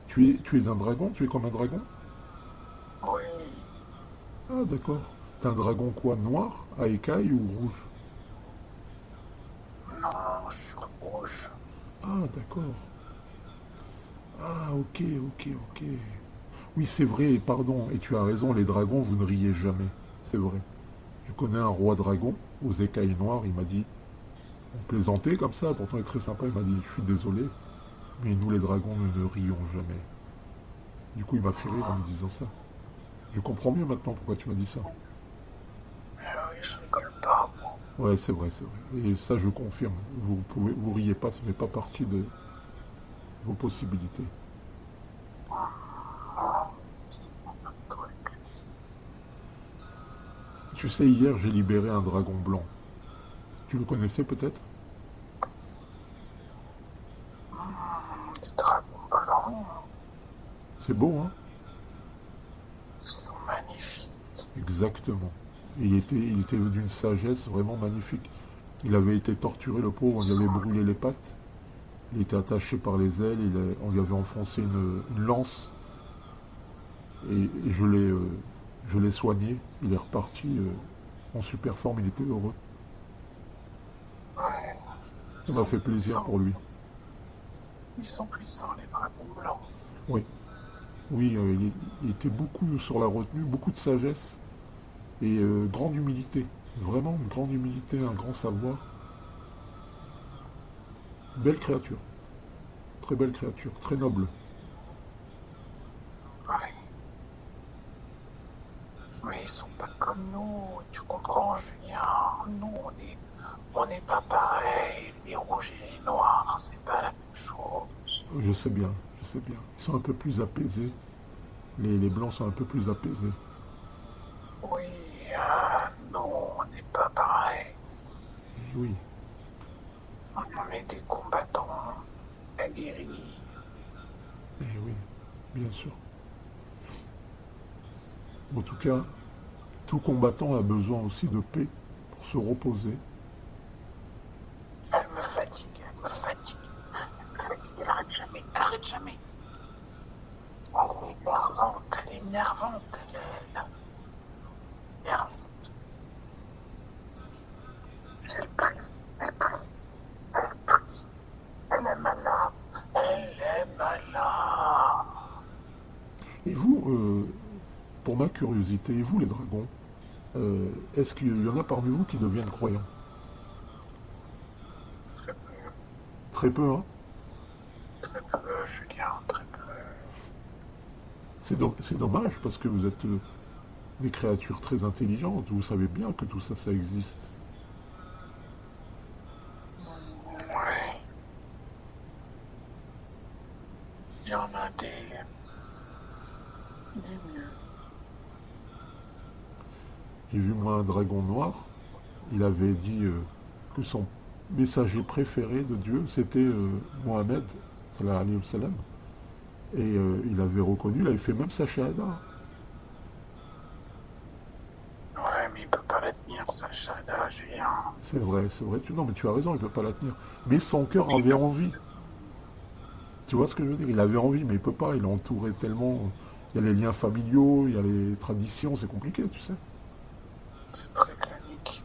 Tu es un dragon? Tu es comme un dragon? Oui, Ah, d'accord. T'es un dragon quoi? Noir, à écailles ou rouge? non, je suis rouge. Ah, d'accord. Ah, ok, ok, ok. Oui, c'est vrai, pardon. Et tu as raison, les dragons, vous ne riez jamais. C'est vrai. Je connais un roi dragon aux écailles noires. Il m'a dit, on plaisantait comme ça, pourtant il est très sympa. Il m'a dit, je suis désolé, mais nous les dragons, nous ne rions jamais. Du coup, il m'a fait rire en me disant ça. Je comprends mieux maintenant pourquoi tu m'as dit ça. Oui, je rigole pas, moi. Ouais, c'est vrai, c'est vrai. Et ça, je confirme. Vous riez pas, ça ne fait pas partie de vos possibilités. Truc. Tu sais, hier, j'ai libéré un dragon blanc. Tu le connaissais peut-être? Des dragons blancs, C'est beau, hein? ils sont magnifiques. Exactement. Il était d'une sagesse vraiment magnifique. Il avait été torturé, le pauvre, on Ils lui avait sont, brûlé les pattes. Il était attaché par les ailes, on lui avait enfoncé une lance et je l'ai soigné. Il est reparti en super forme, il était heureux. ouais, ils Ça m'a sont fait plaisir puissants. pour lui. Ils sont puissants, les dragons blancs. Oui, oui, il était beaucoup sur la retenue, beaucoup de sagesse et grande humilité. Vraiment une grande humilité, un grand savoir. Belle créature, très belle créature, très noble. Ouais, mais ils sont pas comme nous, tu comprends, Julien. Nous, on n'est pas pareil. Les rouges et les noirs, c'est pas la même chose. Je sais bien, je sais bien. Ils sont un peu plus apaisés. Les blancs sont un peu plus apaisés. Oui, non, on n'est pas pareil. Et oui, On est des combattants aguerris. et oui, bien sûr. En tout cas, tout combattant a besoin aussi de paix pour se reposer. Elle me fatigue, elle me fatigue. Elle me fatigue, elle arrête jamais, elle arrête jamais. Elle est énervante, elle est énervante, elle est énervante. Elle prise, elle prise, elle prise. Elle est malade, elle est malade. Et vous, pour ma curiosité, et vous les dragons, est-ce qu'il y en a parmi vous qui deviennent croyants? Très peu, Très peu, hein? très peu, Julien, très peu. C'est dommage parce que vous êtes des créatures très intelligentes. Vous savez bien que tout ça, ça existe. Ouais, il y en a des mieux. J'ai vu moi un dragon noir. Il avait dit que son messager préféré de Dieu, c'était Mohamed, sallallahu alayhi wa sallam. Et il avait reconnu, il avait fait même sa shahada. Ouais, mais il peut pas la tenir, sa chada, Julien. C'est vrai, non mais tu as raison, il ne peut pas la tenir. Mais son cœur avait envie. Tu vois ce que je veux dire? Il avait envie, mais il peut pas, il est entouré tellement. Il y a les liens familiaux, il y a les traditions, c'est compliqué, tu sais. C'est très clinique.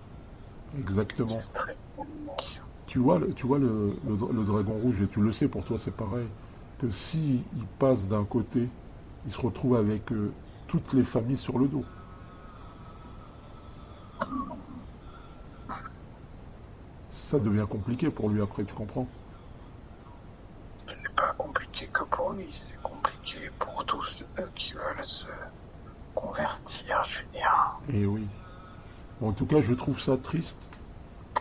Exactement. C'est très clinique. Tu vois le dragon rouge, et tu le sais pour toi, c'est pareil, que si il passe d'un côté, il se retrouve avec toutes les familles sur le dos. Ça devient compliqué pour lui après, tu comprends? C'est pas compliqué que pour lui, c'est compliqué pour tous ceux qui veulent se convertir, Julien. Et oui. Bon, en tout cas, je trouve ça triste.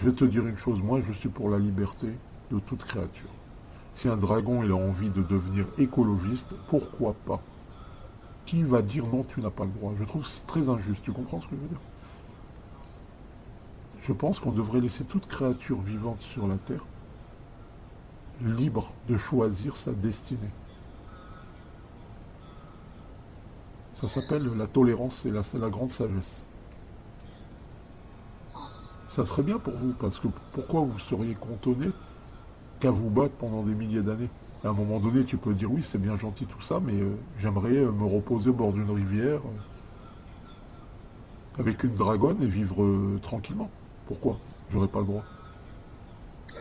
Je vais te dire une chose, moi je suis pour la liberté de toute créature. Si un dragon il a envie de devenir écologiste, pourquoi pas? Qui va dire non, tu n'as pas le droit? Je trouve que c'est très injuste, tu comprends ce que je veux dire? Je pense qu'on devrait laisser toute créature vivante sur la Terre libre de choisir sa destinée. Ça s'appelle la tolérance et c'est la grande sagesse. Ça serait bien pour vous, parce que pourquoi vous seriez cantonné qu'à vous battre pendant des milliers d'années. À un moment donné, tu peux dire oui, c'est bien gentil tout ça, mais j'aimerais me reposer au bord d'une rivière avec une dragonne et vivre tranquillement. Pourquoi? J'aurais pas le droit.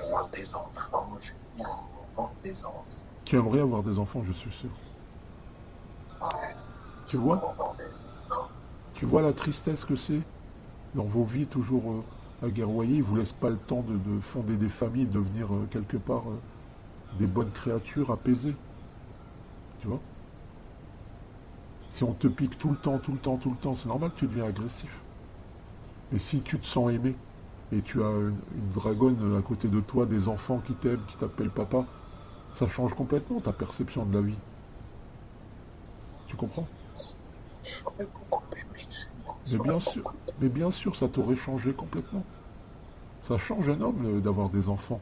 Avoir des enfants, Julien, avoir des enfants. Tu aimerais avoir des enfants, je suis sûr. Ouais, Tu c'est vois? pour avoir des enfants. Tu vois la tristesse que c'est dans vos vies toujours aguerroyées. Ils vous laissent pas le temps de fonder des familles, de devenir quelque part des bonnes créatures apaisées. Tu vois? Si on te pique tout le temps, tout le temps, tout le temps, c'est normal que tu deviens agressif. Mais si tu te sens aimé et tu as une dragonne à côté de toi, des enfants qui t'aiment, qui t'appellent papa, ça change complètement ta perception de la vie. Tu comprends? J'aurais beaucoup aimé, Julien, Mais j'aurais bien sûr, beaucoup aimé. mais bien sûr, ça t'aurait changé complètement. Ça change un homme d'avoir des enfants.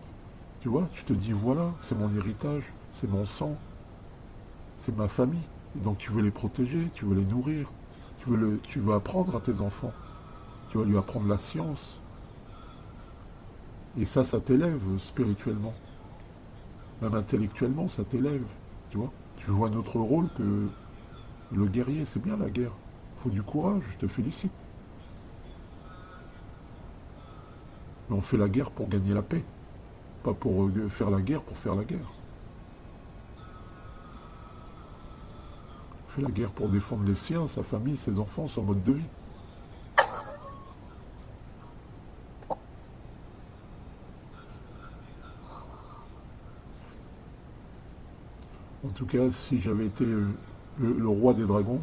Tu vois, tu te dis voilà, c'est mon héritage, c'est mon sang, c'est ma famille. Et donc tu veux les protéger, tu veux les nourrir, tu veux apprendre à tes enfants, tu vas lui apprendre la science. Et ça t'élève spirituellement. Même intellectuellement, ça t'élève. Tu vois, tu joues un autre rôle que le guerrier, c'est bien la guerre. Il faut du courage, je te félicite. Mais on fait la guerre pour gagner la paix, pas pour faire la guerre pour faire la guerre. On fait la guerre pour défendre les siens, sa famille, ses enfants, son mode de vie. En tout cas, si j'avais été le roi des dragons,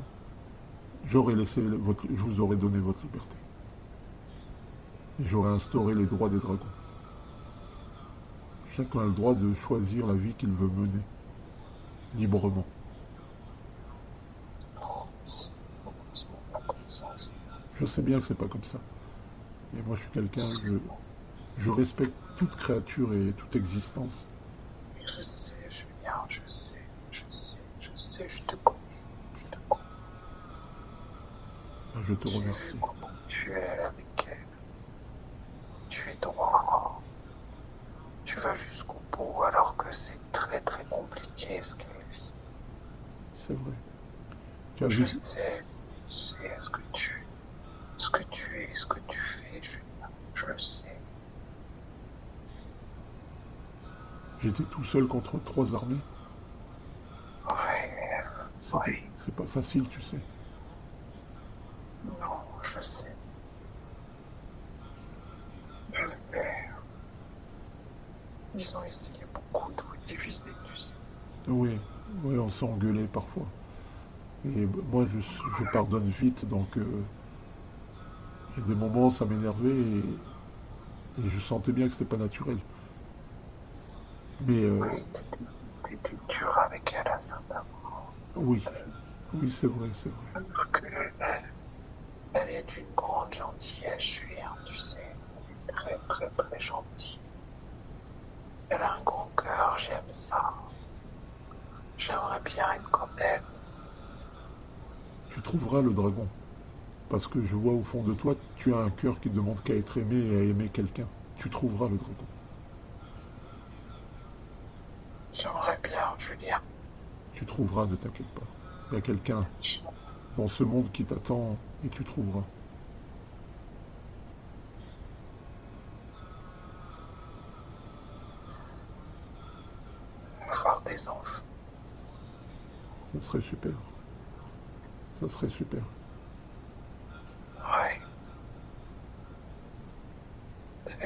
je vous aurais donné votre liberté. Et j'aurais instauré les droits des dragons. Chacun a le droit de choisir la vie qu'il veut mener, librement. Non, c'est pas comme ça. Je sais bien que c'est pas comme ça. Mais moi, je suis quelqu'un, je respecte toute créature et toute existence. Je sais, Julien, je sais, je te connais, je te connais. Ben, je te Tu es remercie. comment tu es avec elle. Tu es droit. Tu vas jusqu'au bout alors que c'est très très compliqué ce qu'elle vit. C'est vrai. Tu as Je vu, sais, ce que tu es, ce que tu fais, Julien. Je le sais. j'étais tout seul contre 3 armées. Ouais, ouais, C'est pas facile, tu sais. non, je sais. Je sais. Ils ont essayé beaucoup de vous diviser, tu sais. Oui, oui, on s'est engueulé parfois. Et moi, je pardonne vite, donc il y a des moments, ça m'énervait et je sentais bien que c'était pas naturel. Mais Ouais, t'étais dur avec elle à certains moments. oui, oui, c'est vrai, c'est vrai. Alors que elle est d'une grande gentillesse, Julien, tu sais. Elle est très très très gentille. Elle a un grand cœur, j'aime ça. J'aimerais bien être comme elle. Tu trouveras le dragon. Parce que je vois au fond de toi, tu as un cœur qui demande qu'à être aimé et à aimer quelqu'un. Tu trouveras le dragon. J'aimerais bien, Julien. Tu trouveras, ne t'inquiète pas. Il y a quelqu'un dans ce monde qui t'attend et tu trouveras. Avoir des enfants. Ça serait super. Ça serait super. Ouais. C'est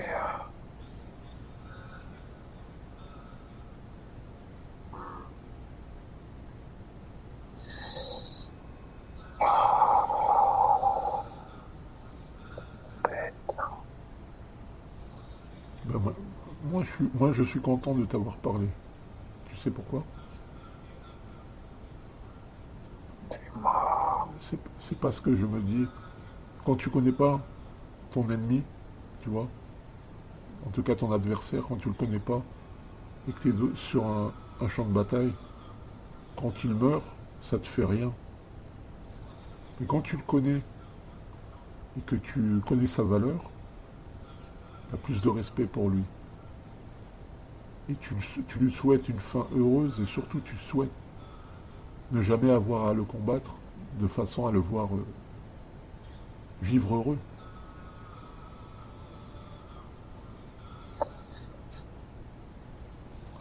bête. Ben, moi, je suis content de t'avoir parlé. Tu sais pourquoi? Dis-moi. C'est parce que je me dis, quand tu connais pas ton ennemi, tu vois, en tout cas ton adversaire, quand tu le connais pas, et que tu es sur un champ de bataille, quand il meurt, ça te fait rien. Mais quand tu le connais et que tu connais sa valeur, tu as plus de respect pour lui. Et tu lui souhaites une fin heureuse et surtout tu souhaites ne jamais avoir à le combattre de façon à le voir vivre heureux.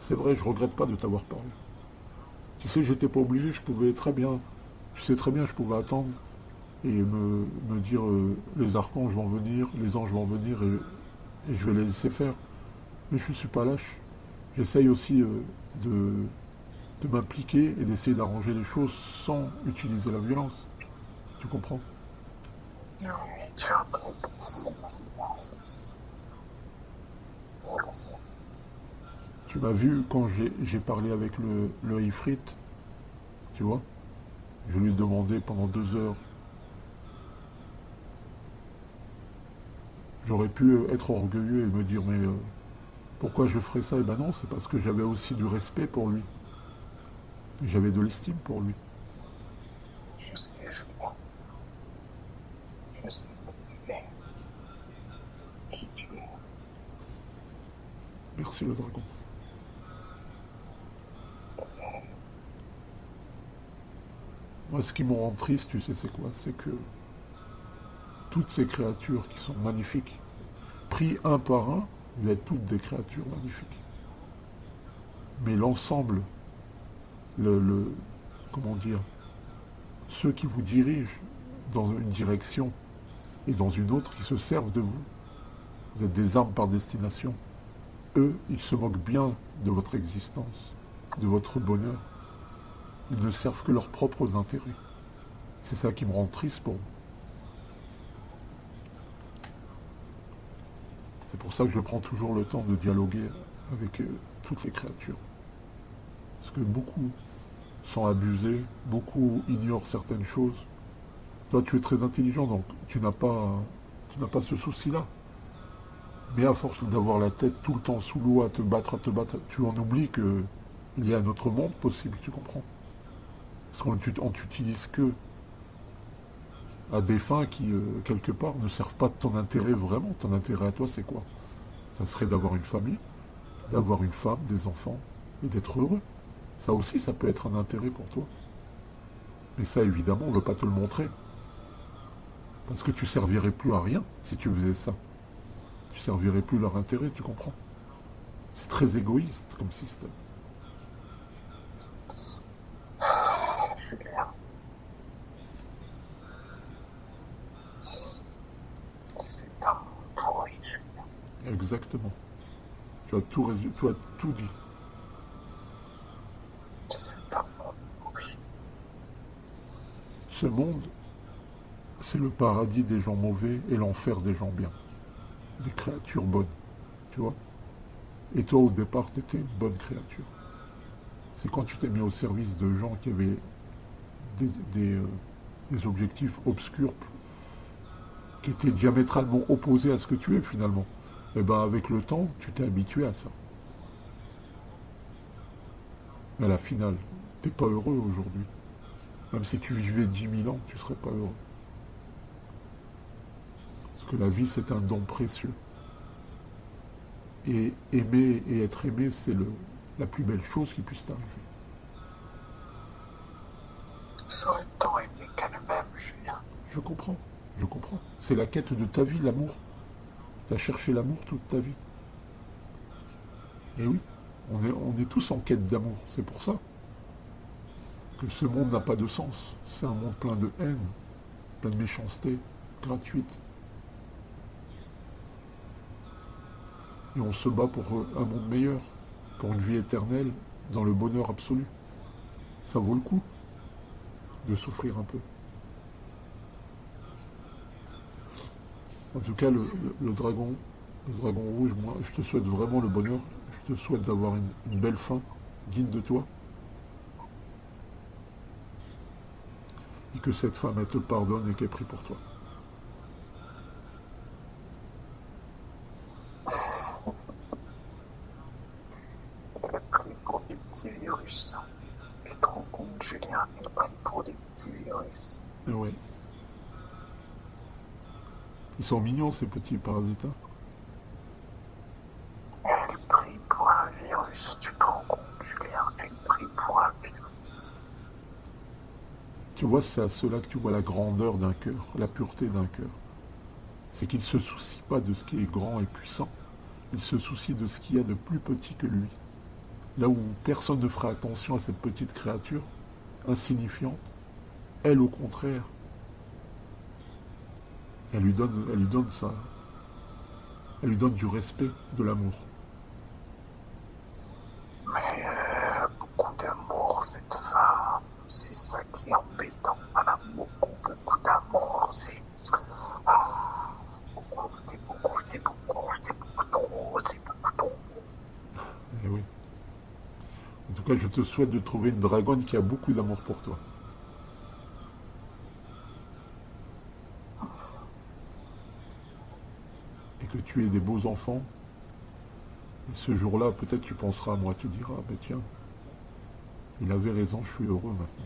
C'est vrai, je regrette pas de t'avoir parlé. Tu sais, j'étais pas obligé, je pouvais très bien, tu sais très bien, je pouvais attendre et me dire les archanges vont venir, les anges vont venir et je vais les laisser faire. Mais je ne suis pas lâche. J'essaye aussi de m'impliquer et d'essayer d'arranger les choses sans utiliser la violence. Tu comprends? Oui, tu as compris ma silence aussi. C'est comme ça. Tu m'as vu quand j'ai parlé avec le Ifrit, tu vois? Je lui ai demandé pendant 2 heures. J'aurais pu être orgueilleux et me dire mais pourquoi je ferais ça? Eh ben non, c'est parce que j'avais aussi du respect pour lui. J'avais de l'estime pour lui. Je sais, je sais, mais qui tu es. Merci le dragon. Moi, ce qui me rend triste, tu sais, c'est quoi? C'est que toutes ces créatures qui sont magnifiques, pris un par un, vous êtes toutes des créatures magnifiques. Mais l'ensemble, le, comment dire, ceux qui vous dirigent dans une direction et dans une autre, qui se servent de vous, vous êtes des armes par destination. Eux, ils se moquent bien de votre existence, de votre bonheur. Ils ne servent que leurs propres intérêts. C'est ça qui me rend triste pour vous. C'est pour ça que je prends toujours le temps de dialoguer avec toutes les créatures. Parce que beaucoup sont abusés, beaucoup ignorent certaines choses. Toi, tu es très intelligent, donc tu n'as pas ce souci-là. Mais à force d'avoir la tête tout le temps sous l'eau, à te battre, tu en oublies que il y a un autre monde possible, tu comprends? Parce qu'on t'utilise que à des fins qui, quelque part, ne servent pas de ton intérêt vraiment. Ton intérêt à toi, c'est quoi? Ça serait d'avoir une famille, d'avoir une femme, des enfants, et d'être heureux. Ça aussi, ça peut être un intérêt pour toi. Mais ça, évidemment, on ne veut pas te le montrer. Parce que tu servirais plus à rien si tu faisais ça. Tu servirais plus leur intérêt, tu comprends? C'est très égoïste comme système. Julien, c'est un pourri, Julien. Exactement. Tu as tout dit. C'est un pourri. Ce monde, c'est le paradis des gens mauvais et l'enfer des gens bien. Des créatures bonnes. Tu vois? Et toi, au départ, tu étais une bonne créature. C'est quand tu t'es mis au service de gens qui avaient des, des, euh, des objectifs obscurs qui étaient diamétralement opposés à ce que tu es finalement. Et bien avec le temps, tu t'es habitué à ça. Mais à la finale, t'es pas heureux aujourd'hui. Même si tu vivais 10 000 ans, tu serais pas heureux. Parce que la vie, c'est un don précieux. Et aimer et être aimé, c'est la plus belle chose qui puisse t'arriver. J'aurais tant aimé qu'elle-même, Julien. Je comprends, je comprends. C'est la quête de ta vie, l'amour. Tu as cherché l'amour toute ta vie. Et oui, on est tous en quête d'amour. C'est pour ça que ce monde n'a pas de sens. C'est un monde plein de haine, plein de méchanceté, gratuite. Et on se bat pour un monde meilleur, pour une vie éternelle, dans le bonheur absolu. Ça vaut le coup de souffrir un peu. En tout cas, le dragon rouge, moi, je te souhaite vraiment le bonheur. Je te souhaite d'avoir une belle fin, digne de toi. Et que cette femme, elle te pardonne et qu'elle prie pour toi. Elle a pris pour des petits virus. Tu te rends compte, Julien, elle a pris pour des petits virus. Et ouais. Ils sont mignons, ces petits parasites. Hein. Elle est prise pour un virus, Tu vois, c'est à cela que tu vois la grandeur d'un cœur, la pureté d'un cœur. C'est qu'il ne se soucie pas de ce qui est grand et puissant. Il se soucie de ce qu'il y a de plus petit que lui. Là où personne ne fera attention à cette petite créature, insignifiante, elle, au contraire, elle lui donne ça. Elle lui donne du respect, de l'amour. Mais beaucoup d'amour, cette femme. C'est ça qui est embêtant. Elle a beaucoup, beaucoup d'amour. C'est beaucoup trop, c'est beaucoup trop. Eh oui. En tout cas, je te souhaite de trouver une dragonne qui a beaucoup d'amour pour toi. Et que tu aies des beaux enfants. Et ce jour-là, peut-être tu penseras à moi, tu diras, ben tiens, il avait raison, je suis heureux maintenant.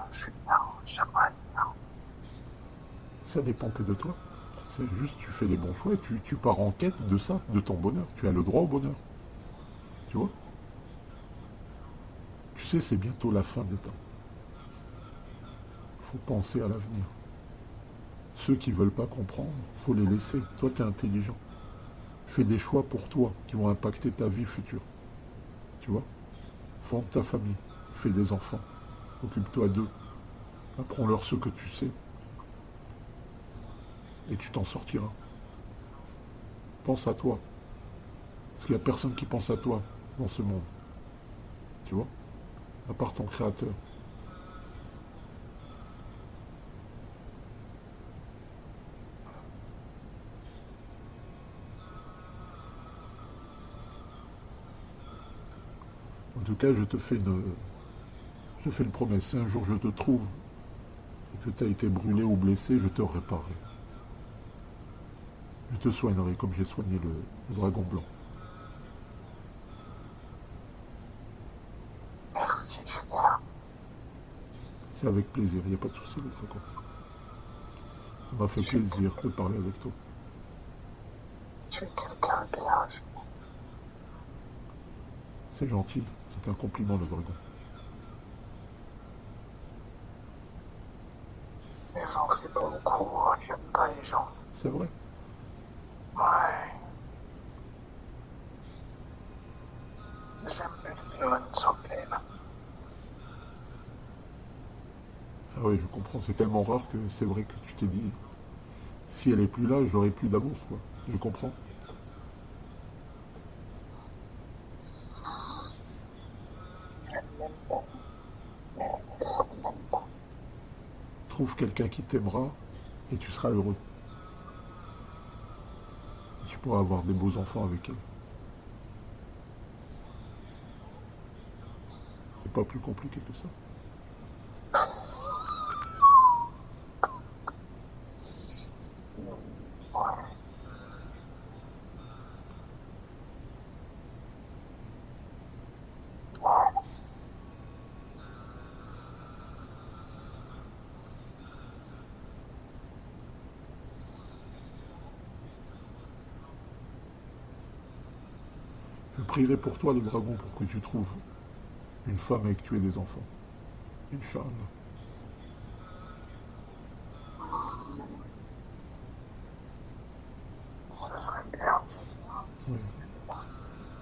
Je suis bien, j'aimerais bien. Ça dépend que de toi. C'est juste, tu fais les bons choix et tu pars en quête de ça, de ton bonheur. Tu as le droit au bonheur. Tu vois? Tu sais, c'est bientôt la fin des temps. Il faut penser à l'avenir. Ceux qui veulent pas comprendre, faut les laisser. Toi, tu es intelligent. Fais des choix pour toi qui vont impacter ta vie future. Tu vois? Fonde ta famille. Fais des enfants. Occupe-toi d'eux. Apprends-leur ce que tu sais. Et tu t'en sortiras. Pense à toi. Parce qu'il n'y a personne qui pense à toi dans ce monde. Tu vois? À part ton créateur. En tout cas, je te fais une promesse. Si un jour je te trouve et que tu as été brûlé ou blessé, je te réparerai. Je te soignerai comme j'ai soigné le dragon blanc. Merci, Julien. C'est avec plaisir, il n'y a pas de souci, le dragon. Ça m'a fait plaisir de parler avec toi. Tu es quelqu'un de bien, Julien. C'est gentil, c'est un compliment, le dragon. Mais j'en fais pas beaucoup, j'aime pas les gens. C'est vrai. Ouais. J'aime personne sauf elle. Ah oui, je comprends. C'est tellement rare que c'est vrai que tu t'es dit, si elle est plus là, j'aurai plus d'amour, quoi. Je comprends. Elle m'aime pas. Mais elle m'aime pas. Trouve quelqu'un qui t'aimera et tu seras heureux. Et tu pourras avoir des beaux enfants avec elle. C'est pas plus compliqué que ça. Ouais. Ouais. Je prierai pour toi, le dragon, pour que tu trouves une femme et que tu aies des enfants. Inch'Allah. Ça serait bien. Oui.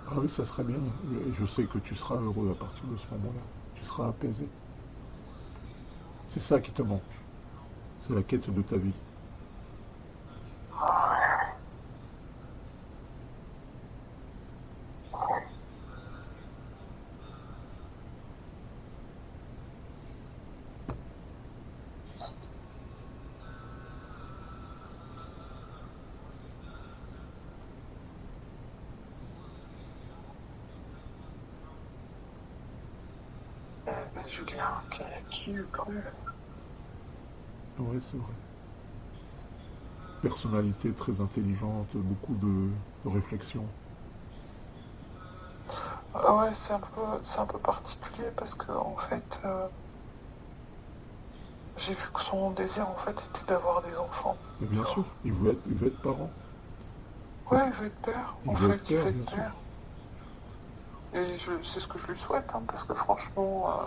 Ah oui, ça serait bien. Et je sais que tu seras heureux à partir de ce moment-là. Tu seras apaisé. C'est ça qui te manque. C'est la quête de ta vie. Ouais. Julien, qui eût cru? Oui, c'est vrai. Personnalité très intelligente, beaucoup de réflexion. Ah ouais, c'est un peu particulier parce que en fait, j'ai vu que son désir en fait c'était d'avoir des enfants. Mais Tu bien sûr, vois. il veut être parent. Ouais, il veut être père. Il En veut fait, être il père, veut bien être sûr. père. Et c'est ce que je lui souhaite, hein, parce que franchement,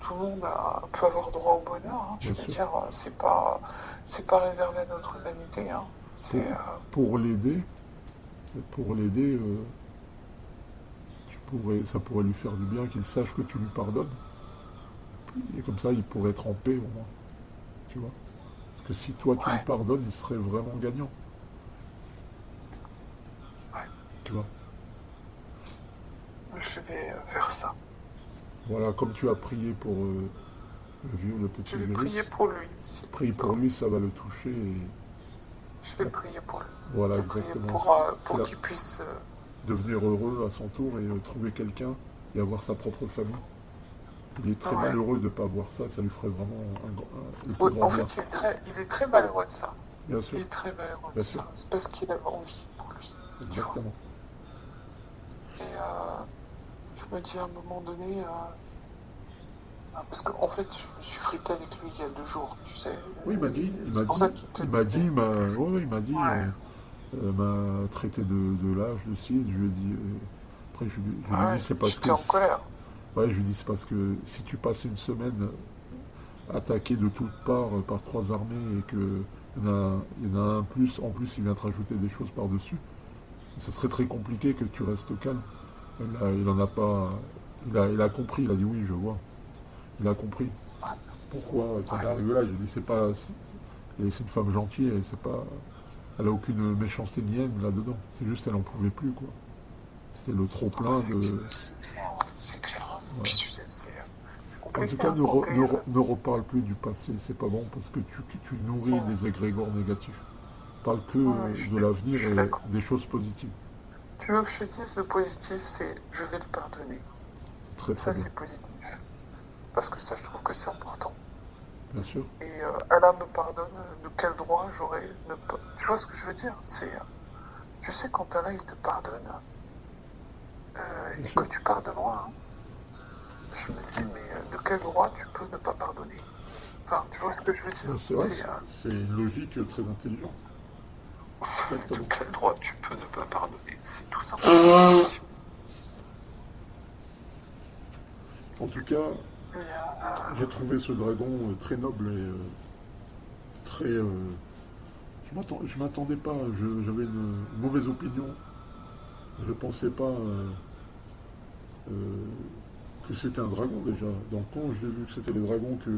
tout le monde peut avoir droit au bonheur. Hein. Je bien veux sûr. dire, c'est pas réservé à notre humanité. Hein. Pour, C'est, pour l'aider, pour l'aider, ça pourrait lui faire du bien qu'il sache que tu lui pardonnes. Et comme ça, il pourrait être en paix au moins. Tu vois. Parce que si toi tu lui ouais, pardonnes, il serait vraiment gagnant. ouais. Tu vois. Je vais faire ça. Voilà, comme tu as prié pour le Je petit vais prier virus, pour lui. Si prie tu pour veux. lui, ça va le toucher. Je vais prier pour lui. Voilà, Je vais prier exactement. C'est pour là, qu'il puisse. devenir heureux à son tour et trouver quelqu'un et avoir sa propre famille. Il est très Ouais. malheureux de ne pas avoir ça, ça lui ferait vraiment le plus Oui, grand en bien. fait, il est très malheureux de ça. Bien Il sûr, est très malheureux de bien sûr, ça. C'est parce qu'il avait envie pour lui. Tu vois. exactement. Et je me dis à un moment donné, parce qu'en fait, je me suis frité avec lui il y a 2 jours, tu sais. Oui, C'est pour ça qu'il te disait. il m'a dit, Ouais, m'a traité de lâche, de ci, je lui ai dit, après je lui ai dit, ouais, c'est parce j'étais que, en colère. ouais, je lui ai dit, c'est parce que si tu passes une semaine attaqué de toutes parts par trois armées et que il y en a un plus, en plus il vient te rajouter des choses par-dessus, ça serait très compliqué que tu restes calme. Il en a pas, il a compris, il a dit oui, je vois, il a compris. Ouais, Pourquoi t'en es ouais, arrivé là? Je lui ai dit c'est une femme gentille, et c'est pas, elle a aucune méchanceté ni haine là-dedans. C'est juste elle en pouvait plus quoi. C'était le trop plein de. c'est clair, c'est clair. Voilà. Puis tu sais, c'est En tout compliqué cas, à porter. ne reparle plus du passé, c'est pas bon parce que tu nourris Ouais, des égrégores négatifs. Parle que ouais, de l'avenir je suis et d'accord. des choses positives. Tu veux que je te dise le positif, c'est je vais le pardonner. Très très Ça, bien, c'est positif. Parce que ça, je trouve que c'est important. bien sûr. Et Allah me pardonne, de quel droit j'aurais ne pas. Tu vois ce que je veux dire? Tu sais, quand Allah il te pardonne Bien et sûr. que tu pars de loin, hein, je me dis, mais de quel droit tu peux ne pas pardonner? Enfin, tu vois ce que je veux Ben, dire? c'est vrai, c'est une logique très intelligente. De Exactement. quel droit tu peux ne pas pardonner? C'est tout simplement impossible. En tout cas, Et, j'ai trouvé ce dragon très noble et très. Je m'attendais pas, j'avais une mauvaise opinion. Je pensais pas euh, que c'était un dragon déjà. Donc quand j'ai vu que c'était les dragons, que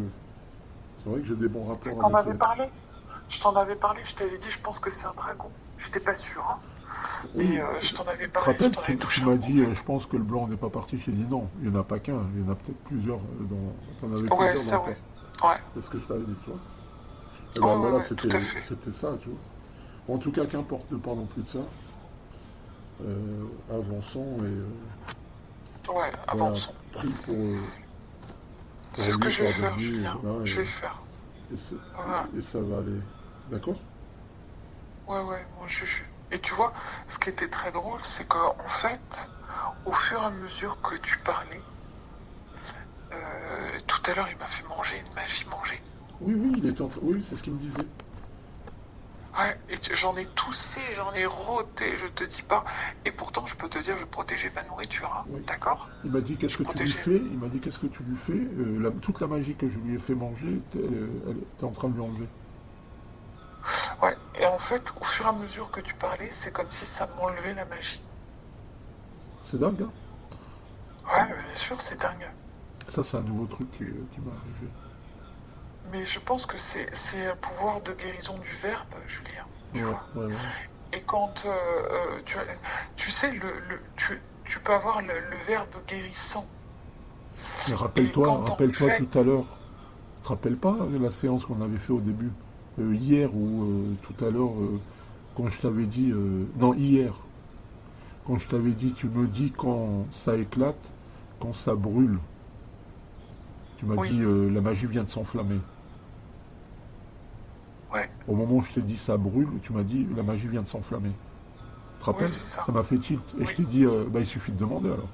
c'est vrai que j'ai des bons je rapports t'en avec avais les. parlé. Je t'en avais parlé, je t'avais dit, je pense que c'est un dragon. J'étais pas sûr, hein. Mais Oui, je t'en avais tu te parlé, je rappelles, t'en avais tu touché un m'as mot, en dit, fait. je pense que le blanc n'est pas parti. J'ai dit non, il n'y en a pas qu'un, il y en a peut-être plusieurs t'en avais Ouais, plusieurs dans ça, le ouais. corps. Ouais, C'est ce que je t'avais dit, tu vois. Et ouais, ben ouais, voilà, ouais, tout à fait. c'était ça, tu vois. En tout cas, qu'importe, ne parlons plus de ça. Avançons et Ouais, voilà, avançons. prie pour C'est ce que lui, je vais faire, pardonne-lui, Julien. voilà, Je vais faire. et, c'est- Voilà. et ça va aller. D'accord? Ouais, ouais, moi Et tu vois, ce qui était très drôle, c'est qu'en fait, au fur et à mesure que tu parlais, tout à l'heure, il m'a fait manger une magie manger. Oui, oui, il était en train. Oui, c'est ce qu'il me disait. Ouais, et j'en ai toussé, j'en ai roté, je te dis pas. Et pourtant, je peux te dire, je protégeais ma nourriture, hein, Oui. d'accord? Il m'a dit qu'est-ce Je que tu lui protégeais. fais? Il m'a dit qu'est-ce que tu lui fais? Toute la magie que je lui ai fait manger, t'es en train de lui enlever. Ouais, et en fait, au fur et à mesure que tu parlais, c'est comme si ça m'enlevait la magie. C'est dingue, hein? Ouais, mais bien sûr, c'est dingue. Ça, c'est un nouveau truc qui m'est arrivé. Mais je pense que c'est un pouvoir de guérison du verbe, Julien, tu Ouais, vois. ouais, ouais. Et quand tu sais, tu peux avoir le verbe guérissant. Mais Et quand en rappelle-toi fait, tout à l'heure. Tu te rappelles pas de la séance qu'on avait fait au début? Hier ou tout à l'heure, quand je t'avais dit. Non, hier. Quand je t'avais dit, tu me dis quand ça éclate, quand ça brûle. Tu m'as oui, dit, la magie vient de s'enflammer. ouais, Au moment où je t'ai dit ça brûle, tu m'as dit, la magie vient de s'enflammer. Tu te oui, rappelles? c'est ça. Ça m'a fait tilt. Et je Oui, t'ai dit, bah, il suffit de demander alors.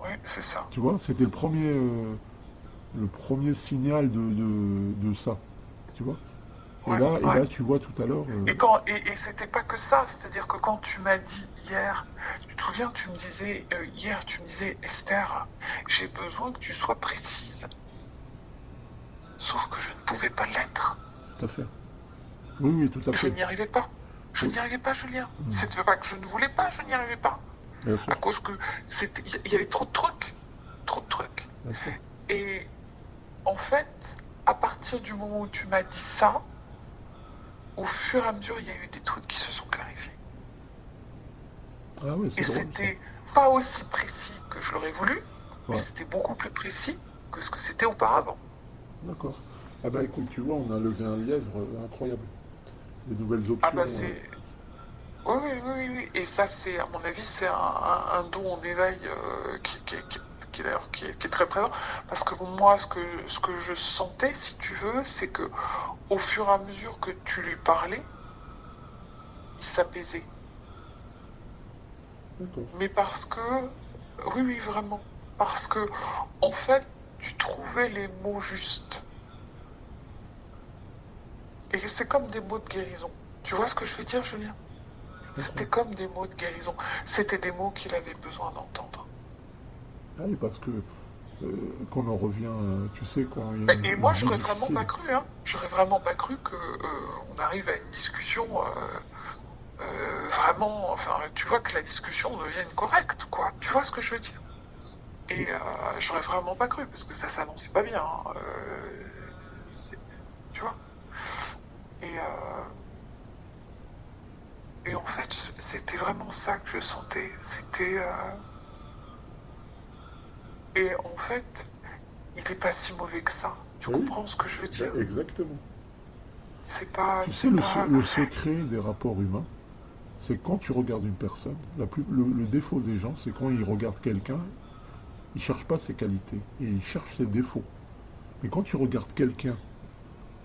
oui, c'est ça. Tu vois, c'était le premier signal de ça. Tu vois? Ouais, Et ouais. là, tu vois tout à l'heure, Et c'était pas que ça, c'est-à-dire que quand tu m'as dit hier, tu te souviens, tu me disais, hier, tu me disais, Esther, j'ai besoin que tu sois précise. Sauf que je ne pouvais pas l'être. tout à fait. Oui, oui, tout à Je fait. n'y arrivais pas. Je Oui, n'y arrivais pas, Julien. hmm, C'était pas que je ne voulais pas, je n'y arrivais pas. bien À sûr, cause que il y avait trop de trucs. Trop de trucs. bien sûr. Et en fait, à partir du moment où tu m'as dit ça, au fur et à mesure, il y a eu des trucs qui se sont clarifiés. Ah oui, Et c'est drôle ça. c'était pas aussi précis que je l'aurais voulu, mais Ouais, c'était beaucoup plus précis que ce que c'était auparavant. d'accord. Ah bah écoute, tu vois, on a levé un lièvre incroyable. Des nouvelles Ah options. bah c'est... Oui, oui, oui, oui, oui. Et ça, c'est, à mon avis, c'est un don en éveil qui est très présent. Parce que moi, ce que je sentais, si tu veux, c'est que au fur et à mesure que tu lui parlais, il s'apaisait. D'accord. Mais parce que, oui, oui, vraiment. Parce que, en fait, tu trouvais les mots justes. Et c'est comme des mots de guérison. Tu vois ce que je veux dire, Julien? Je comprends. C'était comme des mots de guérison. C'était des mots qu'il avait besoin d'entendre. Ah oui, parce que quand on en revient, tu sais, quand il y a Et une moi, vie j'aurais vraiment difficile. pas cru, hein. J'aurais vraiment pas cru que on arrive à une discussion vraiment. Enfin, tu vois que la discussion devienne correcte, quoi. Tu vois ce que je veux dire? Et, Et j'aurais vraiment pas cru parce que ça s'annonçait pas bien, hein. Tu vois? Et en fait, c'était vraiment ça que je sentais. C'était et en fait, il est pas si mauvais que ça. Tu eh oui, comprends ce que je veux ben, dire? exactement. Tu sais, C'est pas. le secret des rapports humains, c'est quand tu regardes une personne, le défaut des gens, c'est quand ils regardent quelqu'un, ils ne cherchent pas ses qualités, et ils cherchent ses défauts. Mais quand tu regardes quelqu'un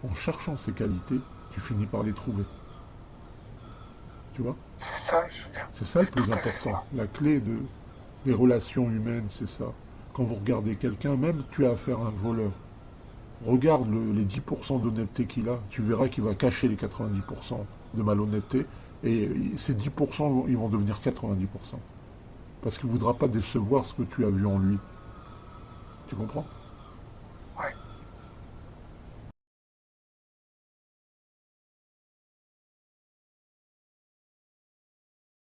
en cherchant ses qualités, tu finis par les trouver. Tu vois? C'est ça, Julien. C'est ça le C'est plus tout à fait important. ça. La clé des relations humaines, c'est ça. Quand vous regardez quelqu'un, même tu as affaire à un voleur, regarde les 10% d'honnêteté qu'il a, tu verras qu'il va cacher les 90% de malhonnêteté, et ces 10%, ils vont devenir 90%. Parce qu'il ne voudra pas décevoir ce que tu as vu en lui. Tu comprends?